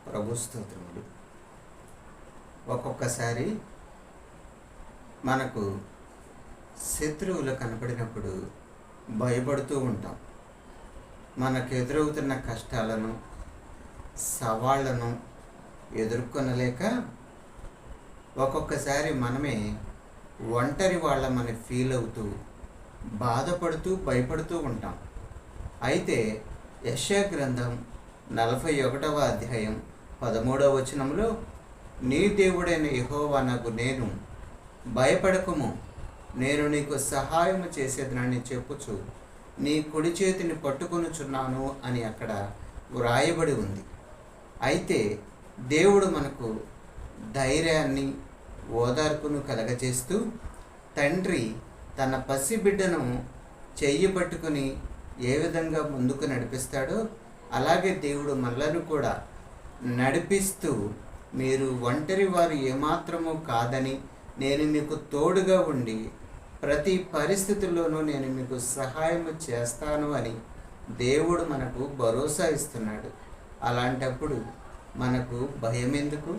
ప్రభు స్తోత్రములు. ఒక్కొక్కసారి మనకు శత్రువులు కనపడినప్పుడు భయపడుతూ ఉంటాం. మనకు ఎదురవుతున్న కష్టాలను, సవాళ్లను ఎదుర్కొనలేక ఒక్కొక్కసారి మనమే ఒంటరి వాళ్ళమని ఫీల్ అవుతూ బాధపడుతూ భయపడుతూ ఉంటాం. అయితే యెషయా గ్రంథం 41వ అధ్యాయం 13వ వచనంలో, నీ దేవుడైన యెహోవానగు నేను, భయపడకుము, నేను నీకు సహాయము చేసేదనని చెప్పుచు నీ కుడి చేతిని పట్టుకొనుచున్నాను అని అక్కడ వ్రాయబడి ఉంది. అయితే దేవుడు మనకు ధైర్యాన్ని, ఓదార్పును కలగజేస్తూ, తండ్రి తన పసిబిడ్డను చెయ్యి పట్టుకుని ఏ విధంగా ముందుకు నడిపిస్తాడో అలాగే దేవుడు మనలను కూడా నడిపిస్తూ, మీరు ఒంటరి వారు ఏమాత్రము కాదని, నేను మీకు తోడుగా ఉండి ప్రతి పరిస్థితుల్లోనూ నేను మీకు సహాయం చేస్తాను అని దేవుడు మనకు భరోసా ఇస్తున్నాడు. అలాంటప్పుడు మనకు భయం ఎందుకు?